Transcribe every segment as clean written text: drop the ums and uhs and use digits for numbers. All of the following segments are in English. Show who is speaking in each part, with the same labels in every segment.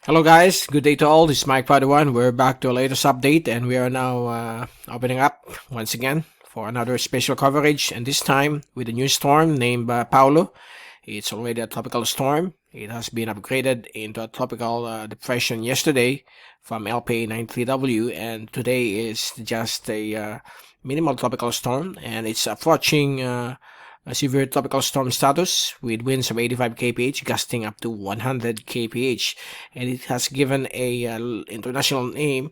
Speaker 1: Hello guys, good day to all. This is Mike Padua. We're back to a latest update and we are now opening up once again for another special coverage, and this time with a new storm named Paolo. It's already a tropical storm. It has been upgraded into a tropical depression yesterday from 𝗶𝗶𝗺𝗶𝗺𝗿, and today is just a minimal tropical storm, and it's approaching a severe tropical storm status with winds of 85 kph gusting up to 100 kph, and it has given a international name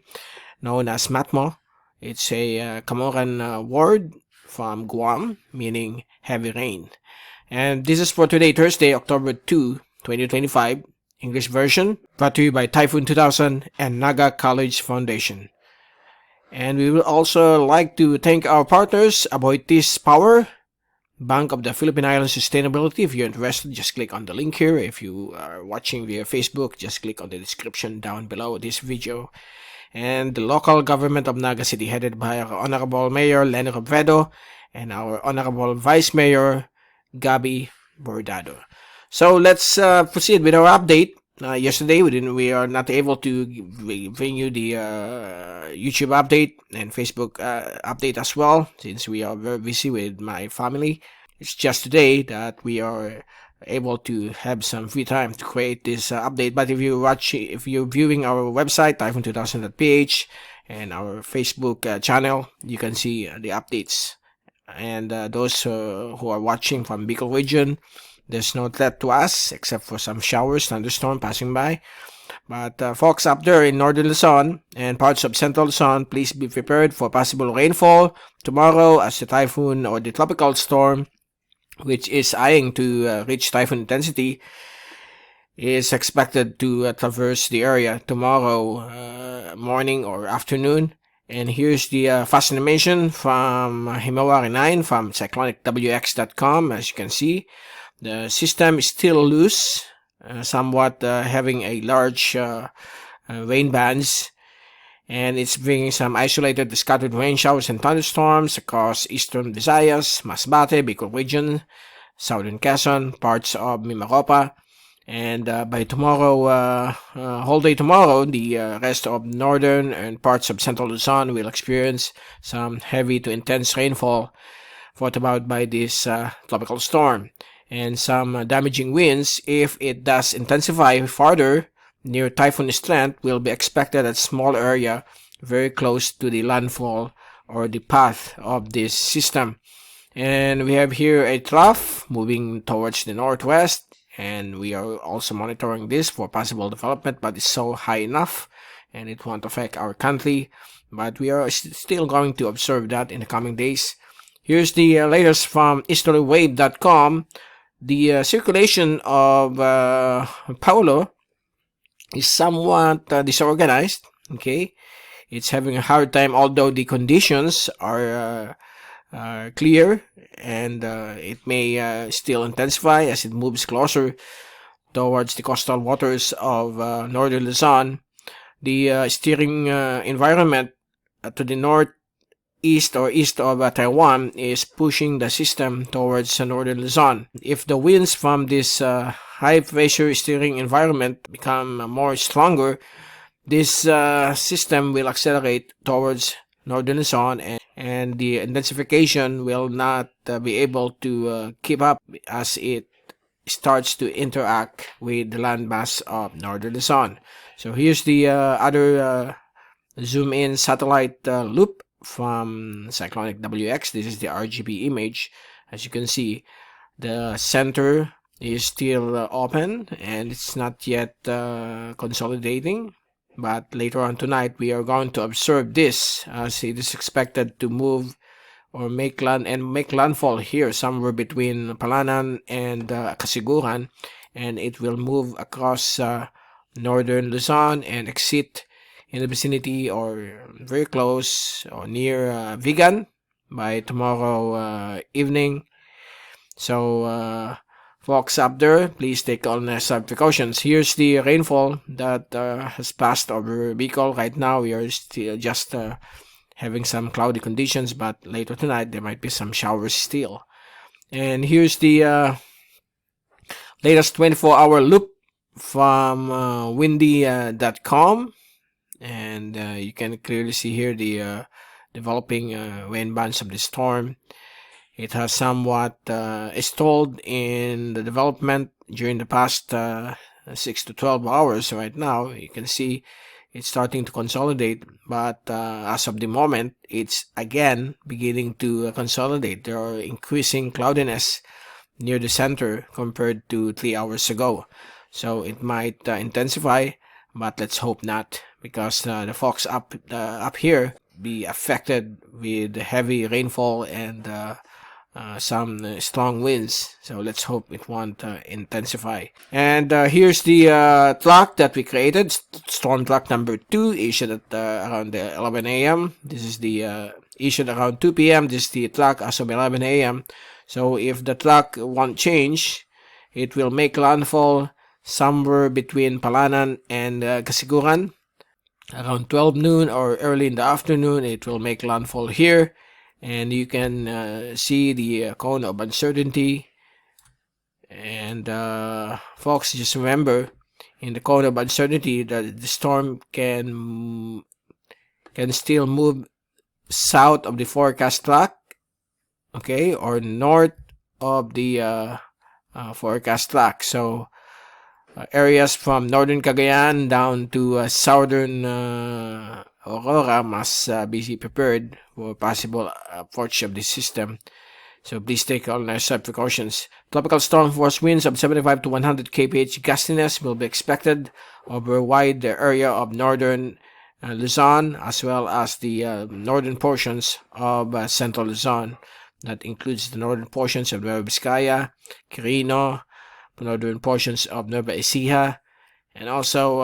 Speaker 1: known as Matmo. It's a Chamorro word from Guam meaning heavy rain. And this is for today, Thursday, October 2, 2025, English version, brought to you by Typhoon 2000 and Naga College Foundation. And we will also like to thank our partners, 𝗗𝗶𝗺𝗶𝗺𝗿, Bank of the Philippine Islands Sustainability. If you're interested, just click on the link here. If you are watching via Facebook, just click on the description down below this video. And the local government of Naga City, headed by our Honorable Mayor Leni Robredo and our Honorable Vice Mayor 𝗗𝗶𝗺𝗶𝗺𝗿. So let's proceed with our update. Yesterday we are not able to bring you the YouTube update and Facebook update as well, since we are very busy with my family. It's just today that we are able to have some free time to create this update. But if you're viewing our website typhoon2000.ph and our Facebook channel, you can see the updates. And those who are watching from Bicol region, there's no threat to us except for some showers, thunderstorm passing by. But folks up there in Northern Luzon and parts of Central Luzon, please be prepared for possible rainfall tomorrow, as the typhoon or the tropical storm, which is eyeing to reach typhoon intensity, is expected to traverse the area tomorrow morning or afternoon. And here's the fast animation from Himawari 9 from cyclonicwx.com. As you can see, the system is still loose, somewhat having a large rain bands, and it's bringing some isolated scattered rain showers and thunderstorms across eastern Visayas, Masbate, Bicol region, southern Quezon, parts of Mimaropa. And by tomorrow, whole day tomorrow, the rest of northern and parts of central Luzon will experience some heavy to intense rainfall brought about by this tropical storm. And some damaging winds, if it does intensify further near typhoon strength, will be expected at small area very close to the landfall or the path of this system. And we have here a trough moving towards the northwest, and we are also monitoring this for possible development, but it's so high enough and it won't affect our country. But we are still going to observe that in the coming days. Here's the latest from historyWave.com. The circulation of Paolo is somewhat disorganized. Okay, it's having a hard time, although the conditions are clear, and it may still intensify as it moves closer towards the coastal waters of Northern Luzon. The steering environment to the northeast or east of Taiwan is pushing the system towards Northern Luzon. If the winds from this high pressure steering environment become more stronger, this system will accelerate towards Northern Luzon, and the intensification will not be able to keep up as it starts to interact with the landmass of Northern Luzon. So here's the other zoom in satellite loop from Cyclonic WX. This is the RGB image. As you can see, the center is still open and it's not yet consolidating, but later on tonight we are going to observe this, as it is expected to move or make landfall here somewhere between Palanan and Casiguran, and it will move across Northern Luzon and exit in the vicinity or very close or near Vigan by tomorrow evening. So folks up there, please take all some precautions. Here's the rainfall that has passed over Bicol. Right now we are still just having some cloudy conditions, but later tonight there might be some showers still. And here's the latest 24-hour loop from windy.com, and you can clearly see here the developing wind bands of the storm. It has somewhat stalled in the development during the past 6 to 12 hours. Right now, you can see it's starting to consolidate, but as of the moment, it's again beginning to consolidate. There are increasing cloudiness near the center compared to 3 hours ago. So it might intensify, but let's hope not, because the folks up here be affected with heavy rainfall and some strong winds. So let's hope it won't intensify. And here's the clock that we created, storm clock number 2, issued at around 11 a.m. This is the issued around 2 p.m. This is the clock as of 11 a.m. So if the clock won't change, it will make landfall somewhere between Palanan and Casiguran. Around 12 noon or early in the afternoon, it will make landfall here. And you can see the cone of uncertainty. And folks, just remember, in the cone of uncertainty, that the storm can still move south of the forecast clock, okay, or north of the forecast clock. So areas from northern Cagayan down to southern Aurora must be prepared for possible approach of the system. So please take all necessary precautions. Tropical storm force winds of 75 to 100 kph gustiness will be expected over a wide area of northern Luzon, as well as the northern portions of central Luzon. That includes the northern portions of 𝗗𝗶𝗀𝗰𝗹𝗶𝗺𝗿, Quirino, northern portions of 𝗗𝗶𝘀𝗃𝗃, and also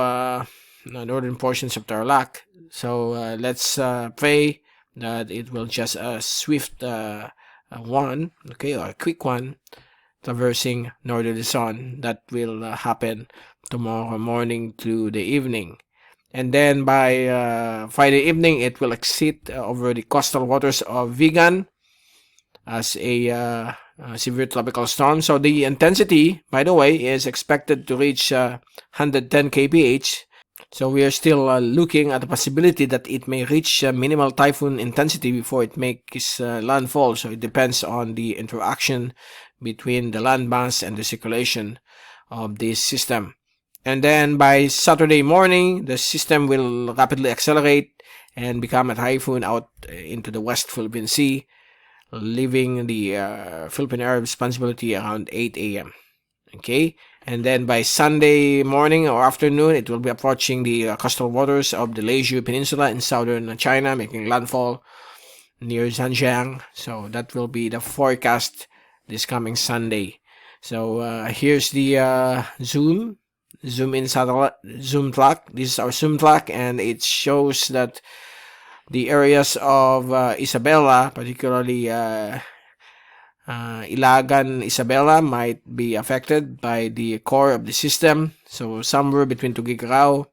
Speaker 1: the northern portions of Tarlac. So let's pray that it will just a swift one, okay, or a quick one, traversing northern Luzon. That will happen tomorrow morning to the evening. And then by Friday evening, it will exit over the coastal waters of Vigan as a severe tropical storm. So the intensity, by the way, is expected to reach 110 kph. So we are still looking at the possibility that it may reach minimal typhoon intensity before it makes landfall. So it depends on the interaction between the land mass and the circulation of this system. And then by Saturday morning, the system will rapidly accelerate and become a typhoon out into the West Philippine Sea, leaving the Philippine area responsibility around 8 a.m. Okay, and then by Sunday morning or afternoon, it will be approaching the coastal waters of the Leju Peninsula in southern China, making landfall near Zhanjiang. So that will be the forecast this coming Sunday. So here's the zoom in satellite zoom clock. This is our zoom clock, and it shows that the areas of Isabela, particularly Ilagan, Isabela, might be affected by the core of the system. So somewhere between Tuguegarao,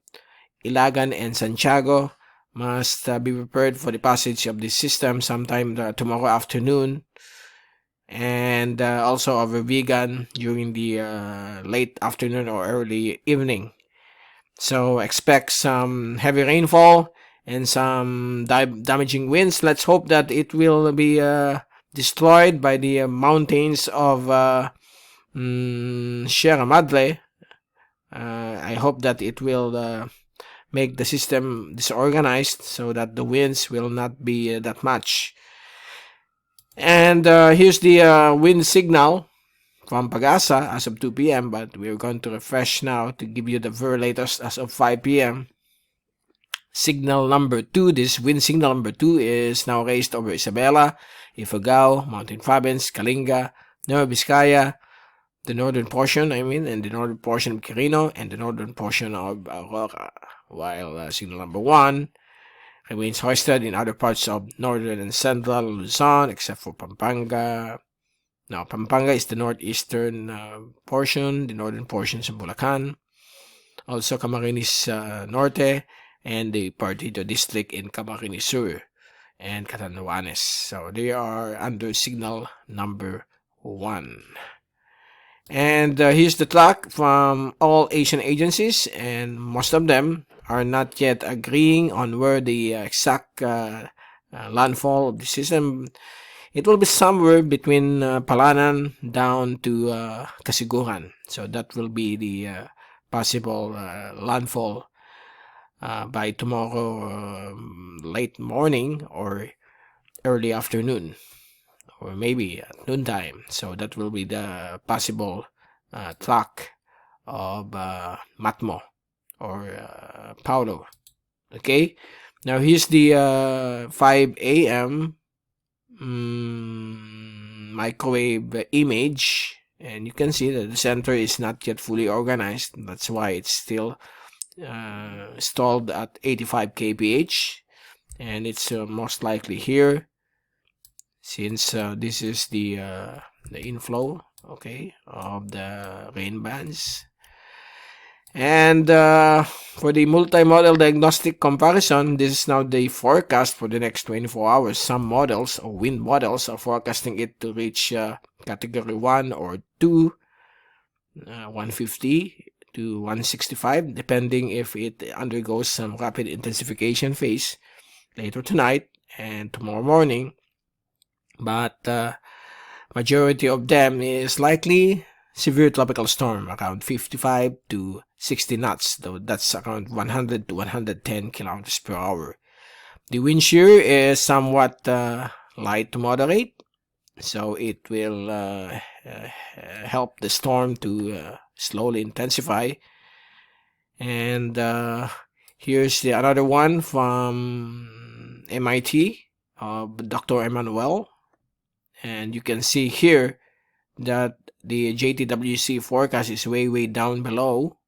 Speaker 1: Ilagan, and Santiago must be prepared for the passage of the system sometime tomorrow afternoon, and also over Vigan during the late afternoon or early evening. So expect some heavy rainfall and some damaging winds. Let's hope that it will be destroyed by the mountains of Sierra Madre. I hope that it will make the system disorganized so that the winds will not be that much. And here's the wind signal from 𝗶𝗶𝗃𝗃 as of 2 p.m. But we're going to refresh now to give you the very latest as of 5 p.m. Signal number 2, this wind signal number 2 is now raised over Isabela, Ifugao, Mountain Province, Kalinga, Nueva Vizcaya, the northern portion, and the northern portion of Quirino, and the northern portion of Aurora, while signal number 1 remains hoisted in other parts of northern and central Luzon, except for Pampanga. Now, Pampanga is the northeastern portion, the northern portions of Bulacan, also Camarines Norte, and the Partido district in Camarines Sur and Catanduanes. So they are under signal number 1. And here's the track from all Asian agencies, and most of them are not yet agreeing on where the exact landfall of the system. It will be somewhere between Palanan down to Casiguran. So that will be the possible landfall by tomorrow late morning or early afternoon, or maybe at noontime. So that will be the possible track of Matmo or Paolo. Okay, now here's the 5 a.m. Microwave image, and you can see that the center is not yet fully organized. That's why it's still stalled at 85 kph, and it's most likely here, since this is the inflow, okay, of the rain bands. And for the multi-model diagnostic comparison, this is now the forecast for the next 24 hours. Some models or wind models are forecasting it to reach category 1 or 2, 150 to 165, depending if it undergoes some rapid intensification phase later tonight and tomorrow morning. But majority of them is likely severe tropical storm, around 55 to 60 knots, though that's around 100 to 110 kilometers per hour. The wind shear is somewhat light to moderate, so it will help the storm to slowly intensify. And here's another one from MIT, Dr. Emmanuel. And you can see here that the JTWC forecast is way down below,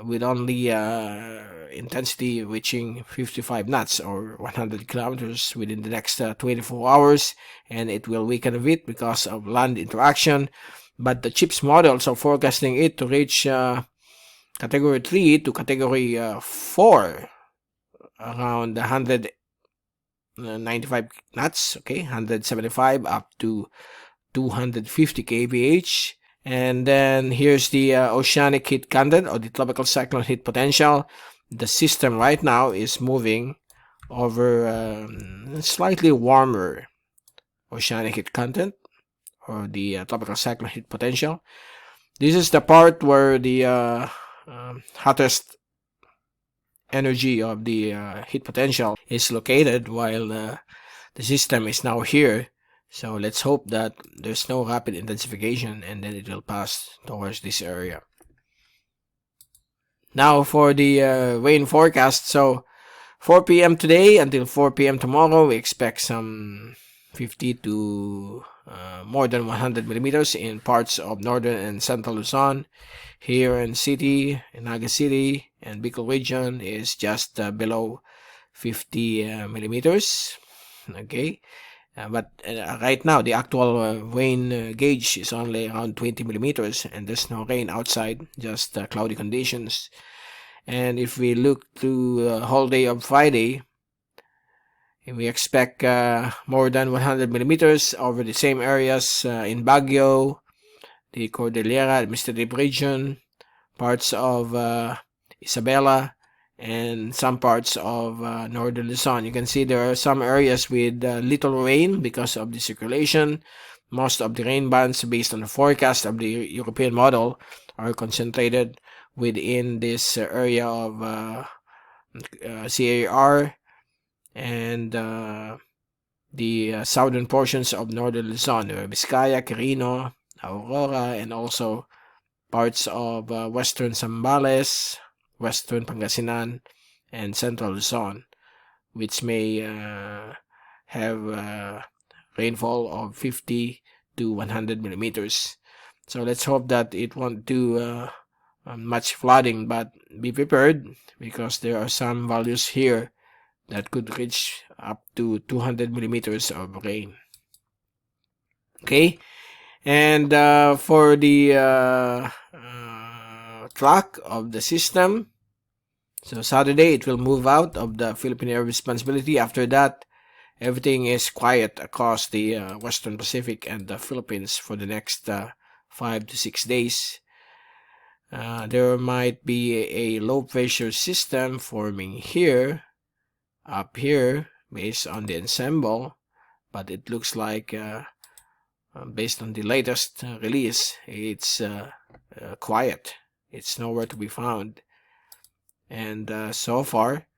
Speaker 1: with only intensity reaching 55 knots or 100 kilometers within the next 24 hours, and it will weaken a bit because of land interaction. But the CHIPS models are forecasting it to reach category 3 to category 4, around 195 knots, okay, 175 up to 250 kph. And then here's the oceanic heat content, or the tropical cyclone heat potential. The system right now is moving over slightly warmer oceanic heat content, or the tropical cyclone heat potential. This is the part where the hottest energy of the heat potential is located, while the system is now here. So let's hope that there's no rapid intensification and then it will pass towards this area. Now for the rain forecast. So 4 p.m. today until 4 p.m. tomorrow, we expect some 50 to more than 100 millimeters in parts of northern and central Luzon. Here in city, in Naga City and Bicol region is just below 50 millimeters. Okay. But right now, the actual rain gauge is only around 20 millimeters, and there's no rain outside, just cloudy conditions. And if we look to the whole day of Friday, we expect more than 100 millimeters over the same areas in Baguio, the Cordillera Administrative Region, parts of Isabela, and some parts of Northern Luzon. You can see there are some areas with little rain because of the circulation. Most of the rain bands, based on the forecast of the European model, are concentrated within this area of CAR and the southern portions of Northern Luzon, Vizcaya, Quirino, Aurora, and also parts of western Zambales, western Pangasinan, and central Luzon, which may have rainfall of 50 to 100 millimeters. So let's hope that it won't do much flooding, but be prepared because there are some values here that could reach up to 200 millimeters of rain. Okay, and for the track of the system, so Saturday it will move out of the Philippine Air responsibility. After that, everything is quiet across the Western Pacific and the Philippines for the next 5 to 6 days. There might be a low pressure system forming here, up here, based on the ensemble, but it looks like based on the latest release, it's quiet. It's nowhere to be found. And so far,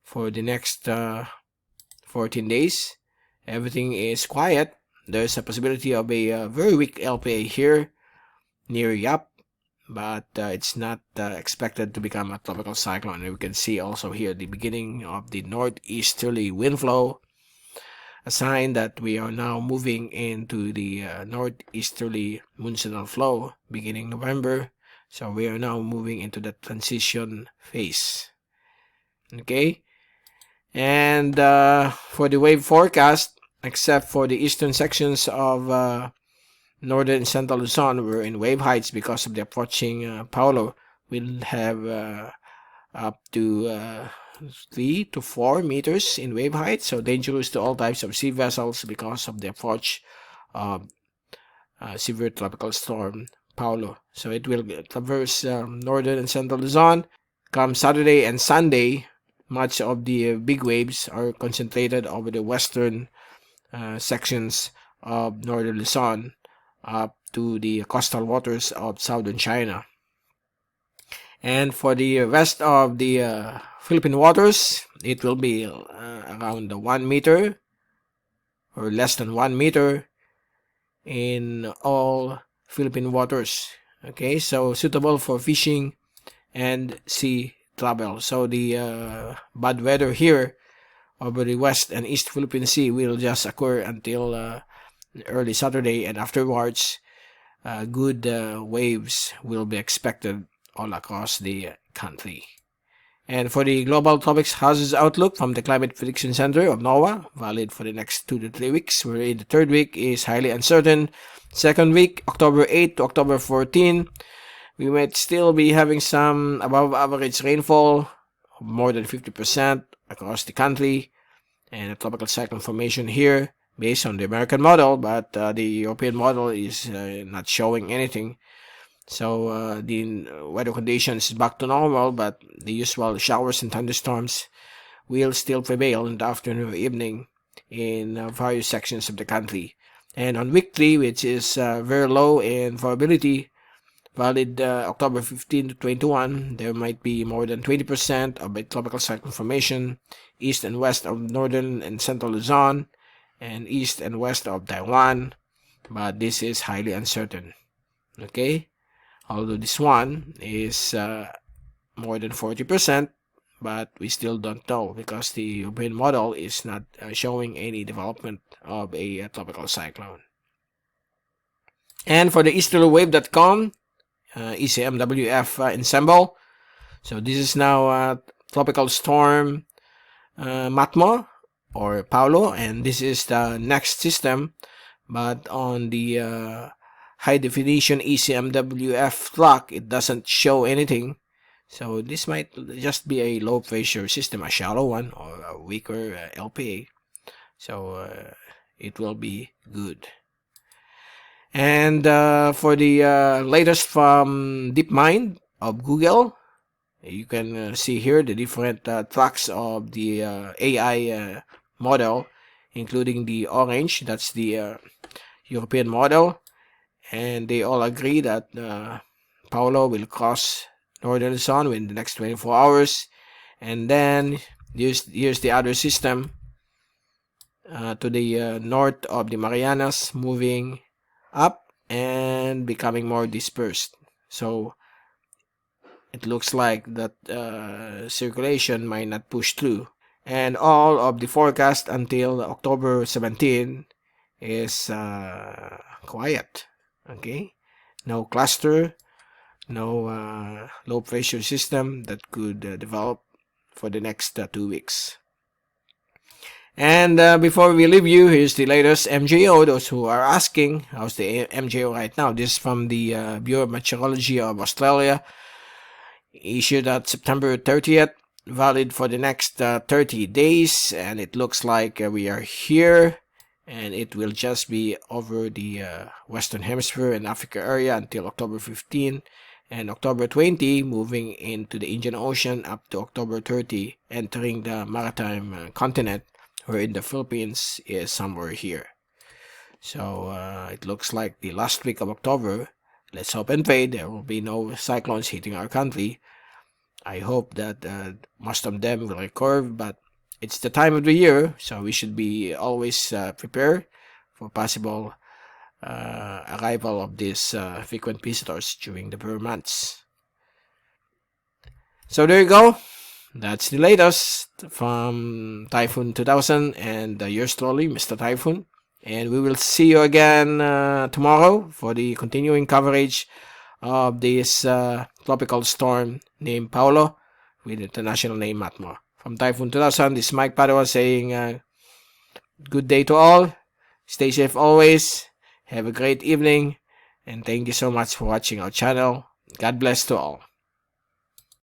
Speaker 1: for the next 14 days, everything is quiet. There's a possibility of a very weak LPA here near Yap, but it's not expected to become a tropical cyclone. And we can see also here the beginning of the northeasterly wind flow, a sign that we are now moving into the northeasterly monsoonal flow beginning November. So we are now moving into the transition phase. Okay, and for the wave forecast, except for the eastern sections of northern and central Luzon, we're in wave heights because of the approaching Paolo. We'll have up to 3 to 4 meters in wave height, so dangerous to all types of sea vessels because of the approach of severe tropical storm Paolo. So it will traverse northern and central Luzon. Come Saturday and Sunday, much of the big waves are concentrated over the western sections of northern Luzon up to the coastal waters of southern China. And for the rest of the Philippine waters, it will be around 1 meter or less than 1 meter in all Philippine waters. Okay, so suitable for fishing and sea travel. So the bad weather here over the west and east Philippine Sea will just occur until early Saturday, and afterwards good waves will be expected all across the country. And for the Global Tropics Hazards Outlook from the Climate Prediction Center of NOAA, valid for the next 2 to 3 weeks, wherein the third week is highly uncertain. Second week, October 8 to October 14, we might still be having some above average rainfall, more than 50% across the country, and a tropical cyclone formation here based on the American model, but the European model is not showing anything. So the weather conditions is back to normal, but the usual showers and thunderstorms will still prevail in the afternoon or evening in various sections of the country. And on week 3, which is very low in probability, valid October 15 to 21, there might be more than 20% of a tropical cyclone formation east and west of northern and central Luzon and east and west of Taiwan, but this is highly uncertain. Okay, although this one is more than 40%, but we still don't know because the European model is not showing any development of a tropical cyclone. And for the easterlywave.com ECMWF ensemble, so this is now tropical storm Matmo or Paolo, and this is the next system, but on the high definition ECMWF clock it doesn't show anything. So this might just be a low pressure system, a shallow one or a weaker LPA. So it will be good. And for the latest from DeepMind of Google, you can see here the different tracks of the AI model, including the orange, that's the European model, and they all agree that Paolo will cross northern Luzon within the next 24 hours, and then here's the other system to the north of the Marianas, moving up and becoming more dispersed. So it looks like that circulation might not push through, and all of the forecast until October 17 is quiet. Okay, no cluster, no low pressure system that could develop for the next 2 weeks. And before we leave you, here's the latest MJO. Those who are asking, how's the MJO right now? This is from the Bureau of Meteorology of Australia, issued at September 30th. valid for the next 30 days, and it looks like we are here, and it will just be over the Western Hemisphere and Africa area until October 15, and October 20 moving into the Indian Ocean up to October 30, entering the maritime continent, where in the Philippines is somewhere here. So it looks like the last week of October, let's hope and pray there will be no cyclones hitting our country. I hope that most of them will recover, but it's the time of the year, so we should be always prepared for possible arrival of these frequent visitors during the winter months. So there you go. That's the latest from Typhoon 2000 and yours truly, Mr. Typhoon. And we will see you again tomorrow for the continuing coverage of this tropical storm named Paolo with international name Matmo. From Typhoon 2000, this is Mike Padua saying good day to all. Stay safe always. Have a great evening. And thank you so much for watching our channel. God bless to all.